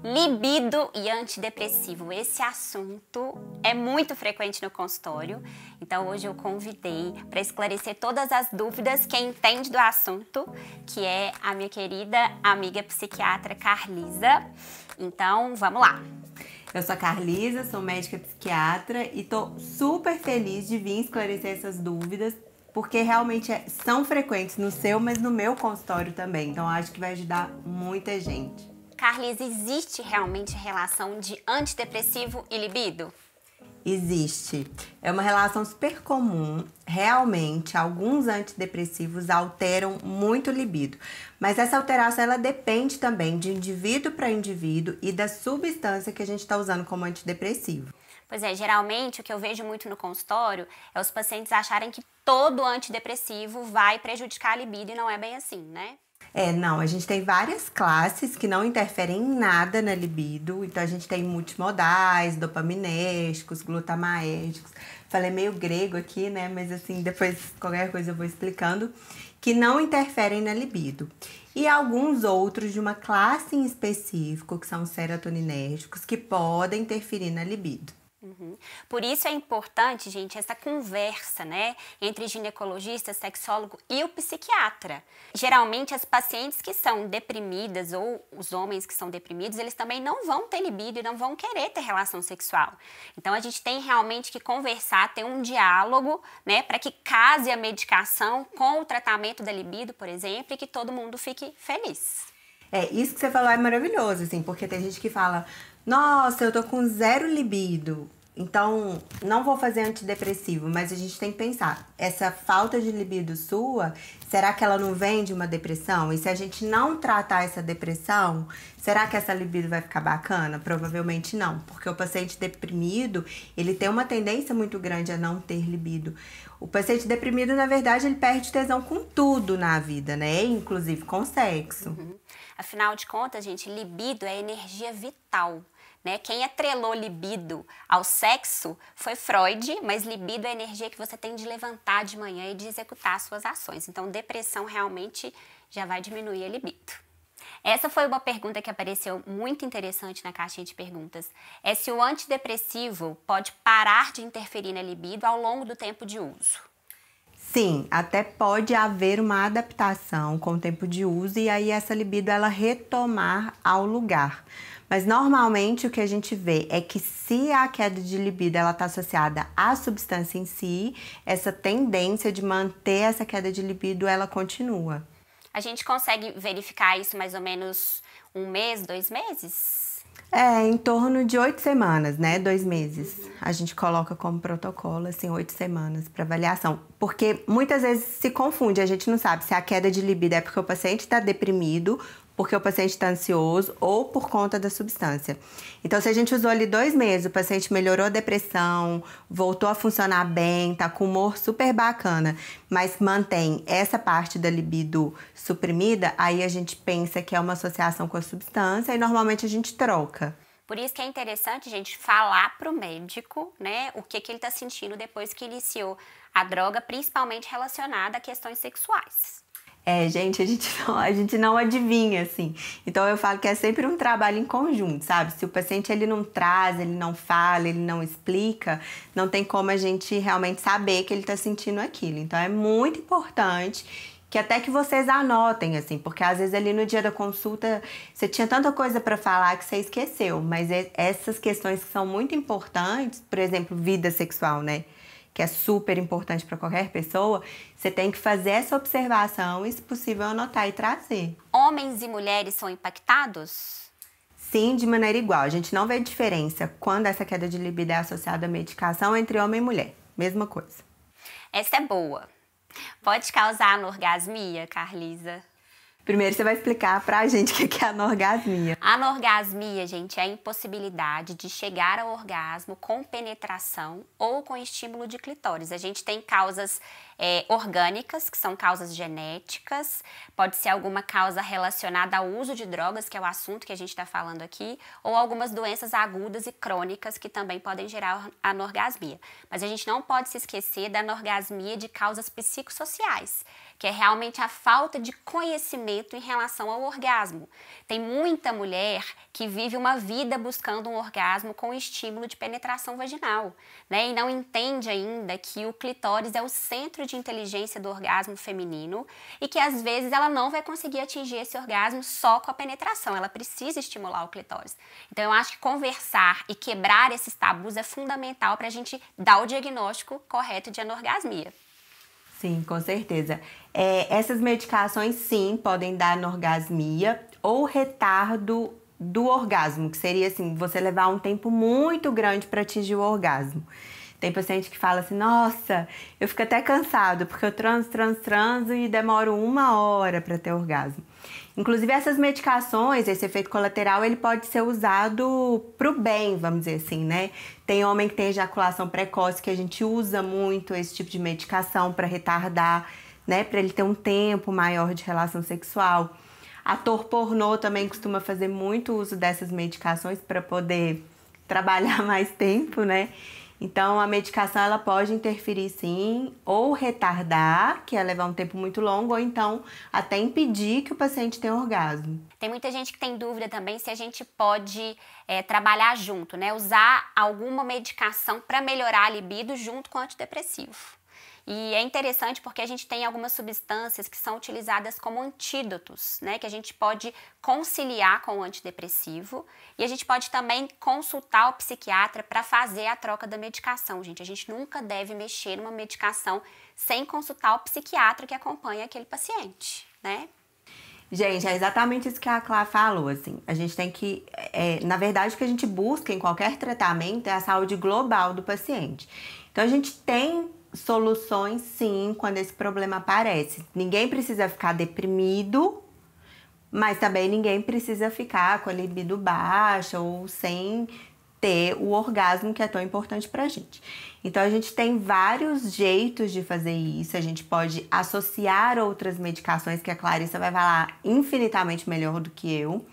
Libido e antidepressivo, esse assunto é muito frequente no consultório, então hoje eu convidei para esclarecer todas as dúvidas quem entende do assunto, que é a minha querida amiga psiquiatra Carlisa. Então, vamos lá! Eu sou a Carlisa, sou médica psiquiatra e tô super feliz de vir esclarecer essas dúvidas, porque realmente são frequentes no seu, mas no meu consultório também, então acho que vai ajudar muita gente. Carlisa, existe realmente relação de antidepressivo e libido? Existe. É uma relação super comum. Realmente, alguns antidepressivos alteram muito o libido. Mas essa alteração, ela depende também de indivíduo para indivíduo e da substância que a gente está usando como antidepressivo. Pois é, geralmente o que eu vejo muito no consultório é os pacientes acharem que todo antidepressivo vai prejudicar a libido e não é bem assim, né? Não, a gente tem várias classes que não interferem em nada na libido. Então, a gente tem multimodais, dopaminérgicos, glutamaérgicos. Falei meio grego aqui, né? Mas assim, depois qualquer coisa eu vou explicando. Que não interferem na libido. E alguns outros de uma classe em específico, que são os serotoninérgicos, que podem interferir na libido. Por isso é importante, gente, essa conversa, né, entre ginecologista, sexólogo e o psiquiatra. Geralmente as pacientes que são deprimidas ou os homens que são deprimidos, eles também não vão ter libido e não vão querer ter relação sexual. Então a gente tem realmente que conversar, ter um diálogo, né, para que case a medicação com o tratamento da libido, por exemplo, e que todo mundo fique feliz. Isso que você falou é maravilhoso, assim, porque tem gente que fala, nossa, eu tô com zero libido, então não vou fazer antidepressivo, mas a gente tem que pensar, essa falta de libido sua, será que ela não vem de uma depressão? E se a gente não tratar essa depressão, será que essa libido vai ficar bacana? Provavelmente não, porque o paciente deprimido, ele tem uma tendência muito grande a não ter libido. O paciente deprimido, na verdade, ele perde tesão com tudo na vida, né? Inclusive com sexo. Afinal de contas, gente, libido é energia vital, né? Quem atrelou libido ao sexo foi Freud, mas libido é a energia que você tem de levantar de manhã e de executar suas ações. Então, depressão realmente já vai diminuir a libido. Essa foi uma pergunta que apareceu muito interessante na caixinha de perguntas. É se o antidepressivo pode parar de interferir na libido ao longo do tempo de uso. Sim, até pode haver uma adaptação com o tempo de uso e aí essa libido ela retomar ao lugar. Mas normalmente o que a gente vê é que se a queda de libido ela está associada à substância em si, essa tendência de manter essa queda de libido ela continua. A gente consegue verificar isso mais ou menos 1 mês, 2 meses? Em torno de 8 semanas, né? 2 meses. A gente coloca como protocolo, assim, 8 semanas para avaliação. Porque muitas vezes se confunde, a gente não sabe se a queda de libido é porque o paciente está deprimido, porque o paciente está ansioso ou por conta da substância. Então, se a gente usou ali 2 meses, o paciente melhorou a depressão, voltou a funcionar bem, tá com humor super bacana, mas mantém essa parte da libido suprimida, aí a gente pensa que é uma associação com a substância e normalmente a gente troca. Por isso que é interessante, gente, falar pro médico, né, o que ele tá sentindo depois que iniciou a droga, principalmente relacionada a questões sexuais. Gente, a gente não adivinha, assim. Então, eu falo que é sempre um trabalho em conjunto, sabe? Se o paciente, ele não traz, ele não fala, ele não explica, não tem como a gente realmente saber que ele tá sentindo aquilo. Então, é muito importante que até que vocês anotem, assim, porque às vezes ali no dia da consulta você tinha tanta coisa para falar que você esqueceu. Mas essas questões que são muito importantes, por exemplo, vida sexual, né? Que é super importante para qualquer pessoa, você tem que fazer essa observação e, se possível, anotar e trazer. Homens e mulheres são impactados? Sim, de maneira igual. A gente não vê diferença quando essa queda de libido é associada à medicação entre homem e mulher. Mesma coisa. Essa é boa. Pode causar anorgasmia, Carlisa? Primeiro você vai explicar pra gente o que é anorgasmia. Anorgasmia, gente, é a impossibilidade de chegar ao orgasmo com penetração ou com estímulo de clitóris. A gente tem causas orgânicas, que são causas genéticas, pode ser alguma causa relacionada ao uso de drogas, que é o assunto que a gente está falando aqui, ou algumas doenças agudas e crônicas que também podem gerar anorgasmia. Mas a gente não pode se esquecer da anorgasmia de causas psicossociais, que é realmente a falta de conhecimento em relação ao orgasmo. Tem muita mulher que vive uma vida buscando um orgasmo com estímulo de penetração vaginal, né? E não entende ainda que o clitóris é o centro de inteligência do orgasmo feminino e que às vezes ela não vai conseguir atingir esse orgasmo só com a penetração, ela precisa estimular o clitóris. Então eu acho que conversar e quebrar esses tabus é fundamental para a gente dar o diagnóstico correto de anorgasmia. Sim, com certeza. Essas medicações, sim, podem dar anorgasmia ou retardo do orgasmo, que seria assim, você levar um tempo muito grande para atingir o orgasmo. Tem paciente que fala assim, nossa, eu fico até cansado, porque eu transo e demoro 1 hora para ter orgasmo. Inclusive, essas medicações, esse efeito colateral, ele pode ser usado pro bem, vamos dizer assim, né? Tem homem que tem ejaculação precoce, que a gente usa muito esse tipo de medicação para retardar, né? Para ele ter um tempo maior de relação sexual. Ator pornô também costuma fazer muito uso dessas medicações para poder trabalhar mais tempo, né? Então, a medicação ela pode interferir sim, ou retardar, que é levar um tempo muito longo, ou então até impedir que o paciente tenha orgasmo. Tem muita gente que tem dúvida também se a gente pode trabalhar junto, né? Usar alguma medicação para melhorar a libido junto com o antidepressivo. E é interessante porque a gente tem algumas substâncias que são utilizadas como antídotos, né? Que a gente pode conciliar com o antidepressivo e a gente pode também consultar o psiquiatra para fazer a troca da medicação, gente. A gente nunca deve mexer numa medicação sem consultar o psiquiatra que acompanha aquele paciente, né? Gente, é exatamente isso que a Clá falou, assim. A gente tem que... na verdade, o que a gente busca em qualquer tratamento é a saúde global do paciente. Então, a gente tem soluções, sim, quando esse problema aparece. Ninguém precisa ficar deprimido, mas também ninguém precisa ficar com a libido baixa ou sem ter o orgasmo que é tão importante pra gente. Então, a gente tem vários jeitos de fazer isso. A gente pode associar outras medicações que a Clarissa vai falar infinitamente melhor do que eu,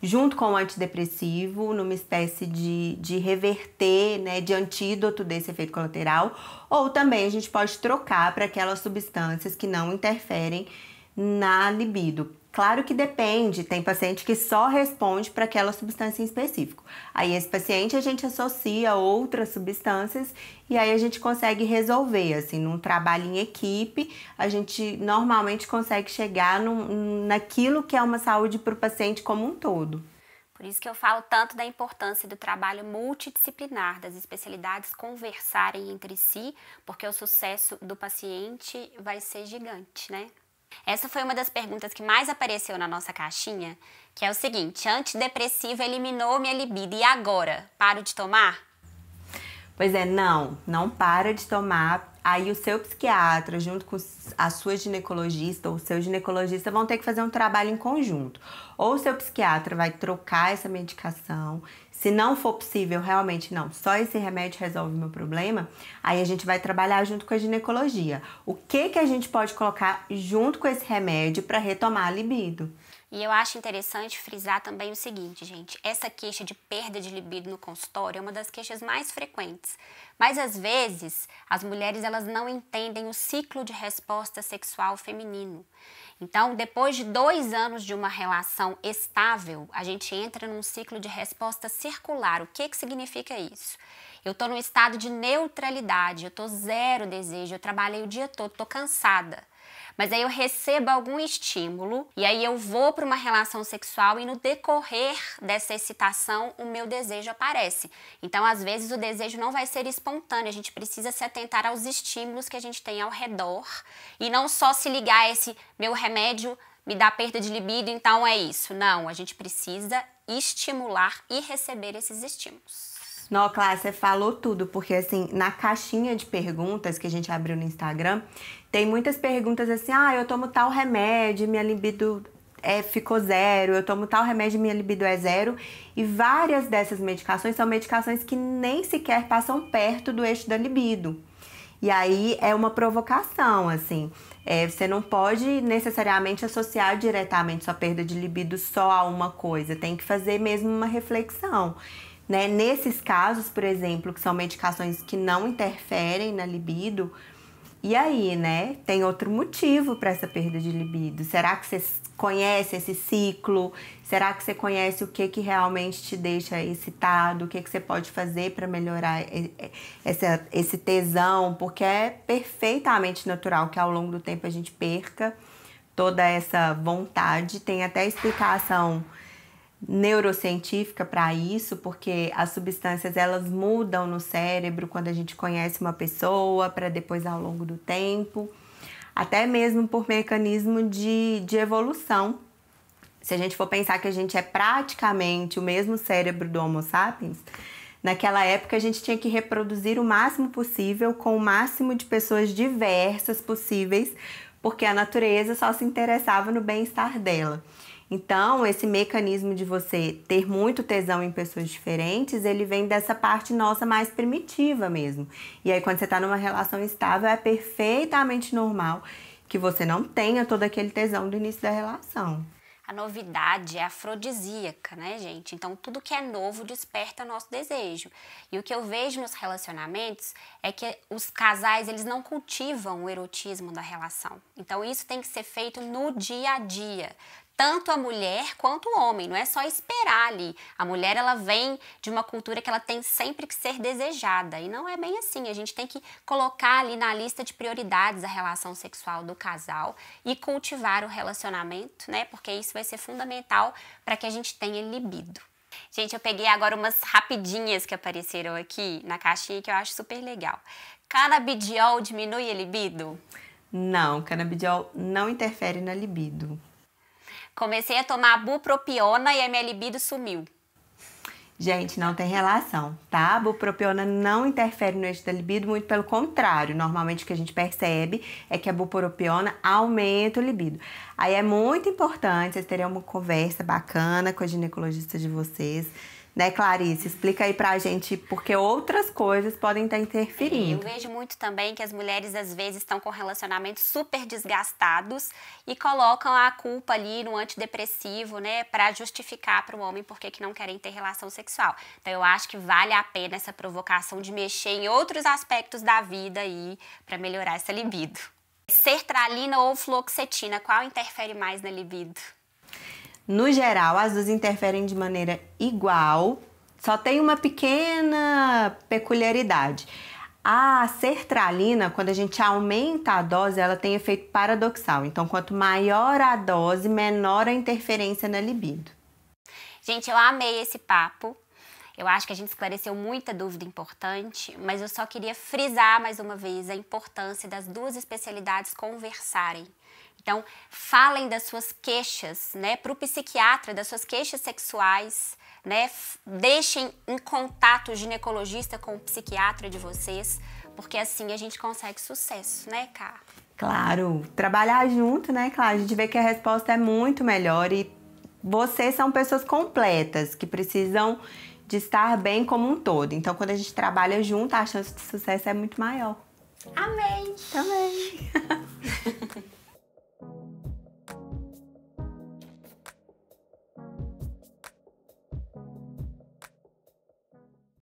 junto com o antidepressivo, numa espécie de reverter, né, de antídoto desse efeito colateral. Ou também a gente pode trocar para aquelas substâncias que não interferem na libido. Claro que depende, tem paciente que só responde para aquela substância em específico. Aí esse paciente a gente associa outras substâncias e aí a gente consegue resolver, assim, num trabalho em equipe, a gente normalmente consegue chegar naquilo que é uma saúde para o paciente como um todo. Por isso que eu falo tanto da importância do trabalho multidisciplinar, das especialidades conversarem entre si, porque o sucesso do paciente vai ser gigante, né? Essa foi uma das perguntas que mais apareceu na nossa caixinha, que é o seguinte: antidepressivo eliminou minha libido, e agora? Paro de tomar? Pois é, não para de tomar. Aí o seu psiquiatra, junto com a sua ginecologista ou o seu ginecologista, vão ter que fazer um trabalho em conjunto. Ou o seu psiquiatra vai trocar essa medicação. Se não for possível, realmente não, só esse remédio resolve o meu problema, aí a gente vai trabalhar junto com a ginecologia. O que a gente pode colocar junto com esse remédio para retomar a libido? E eu acho interessante frisar também o seguinte, gente, essa queixa de perda de libido no consultório é uma das queixas mais frequentes. Mas às vezes, as mulheres elas não entendem o ciclo de resposta sexual feminino. Então, depois de 2 anos de uma relação estável, a gente entra num ciclo de resposta circular. O que significa isso? Eu estou num estado de neutralidade, eu estou zero desejo, eu trabalhei o dia todo, estou cansada. Mas aí eu recebo algum estímulo e aí eu vou para uma relação sexual e no decorrer dessa excitação o meu desejo aparece. Então, às vezes, o desejo não vai ser espontâneo, a gente precisa se atentar aos estímulos que a gente tem ao redor e não só se ligar a esse meu remédio me dá perda de libido, então é isso. Não, a gente precisa estimular e receber esses estímulos. Não, Clara, você falou tudo, porque assim, na caixinha de perguntas que a gente abriu no Instagram, tem muitas perguntas assim, eu tomo tal remédio, minha libido ficou zero, eu tomo tal remédio, minha libido é zero, e várias dessas medicações são medicações que nem sequer passam perto do eixo da libido. E aí é uma provocação, assim. Você não pode necessariamente associar diretamente sua perda de libido só a uma coisa. Tem que fazer mesmo uma reflexão, né? Nesses casos, por exemplo, que são medicações que não interferem na libido, e aí, né? Tem outro motivo para essa perda de libido. Será que você conhece esse ciclo? Será que você conhece o que realmente te deixa excitado? O que você pode fazer para melhorar esse tesão? Porque é perfeitamente natural que ao longo do tempo a gente perca toda essa vontade. Tem até explicação neurocientífica para isso, porque as substâncias elas mudam no cérebro quando a gente conhece uma pessoa, para depois ao longo do tempo, até mesmo por mecanismo de evolução. Se a gente for pensar que a gente é praticamente o mesmo cérebro do Homo sapiens, naquela época a gente tinha que reproduzir o máximo possível com o máximo de pessoas diversas possíveis, porque a natureza só se interessava no bem-estar dela. Então, esse mecanismo de você ter muito tesão em pessoas diferentes, ele vem dessa parte nossa mais primitiva mesmo. E aí, quando você tá numa relação estável, é perfeitamente normal que você não tenha todo aquele tesão do início da relação. A novidade é afrodisíaca, né, gente? Então, tudo que é novo desperta nosso desejo. E o que eu vejo nos relacionamentos é que os casais, eles não cultivam o erotismo da relação. Então, isso tem que ser feito no dia a dia. Tanto a mulher quanto o homem, não é só esperar ali. A mulher, ela vem de uma cultura que ela tem sempre que ser desejada, e não é bem assim. A gente tem que colocar ali na lista de prioridades a relação sexual do casal e cultivar o relacionamento, né? Porque isso vai ser fundamental para que a gente tenha libido. Gente, eu peguei agora umas rapidinhas que apareceram aqui na caixinha que eu acho super legal. Canabidiol diminui a libido? Não, canabidiol não interfere na libido. Comecei a tomar bupropiona e a minha libido sumiu. Gente, não tem relação, tá? A bupropiona não interfere no eixo da libido, muito pelo contrário. Normalmente o que a gente percebe é que a bupropiona aumenta o libido. Aí é muito importante vocês terem uma conversa bacana com a ginecologista de vocês, né, Clarice? Explica aí pra gente, porque outras coisas podem estar interferindo. Eu vejo muito também que as mulheres às vezes estão com relacionamentos super desgastados e colocam a culpa ali no antidepressivo, né, pra justificar para o homem porque que não querem ter relação sexual. Então eu acho que vale a pena essa provocação de mexer em outros aspectos da vida aí pra melhorar essa libido. Sertralina ou fluoxetina, qual interfere mais na libido? No geral, as duas interferem de maneira igual, só tem uma pequena peculiaridade. A sertralina, quando a gente aumenta a dose, ela tem efeito paradoxal. Então, quanto maior a dose, menor a interferência na libido. Gente, eu amei esse papo. Eu acho que a gente esclareceu muita dúvida importante, mas eu só queria frisar mais uma vez a importância das duas especialidades conversarem. Então, falem das suas queixas, né, para o psiquiatra, das suas queixas sexuais, né, deixem em contato o ginecologista com o psiquiatra de vocês, porque assim a gente consegue sucesso, né, Ká? Claro, trabalhar junto, né, claro, a gente vê que a resposta é muito melhor e vocês são pessoas completas, que precisam de estar bem como um todo. Então, quando a gente trabalha junto, a chance de sucesso é muito maior. Amém! Também!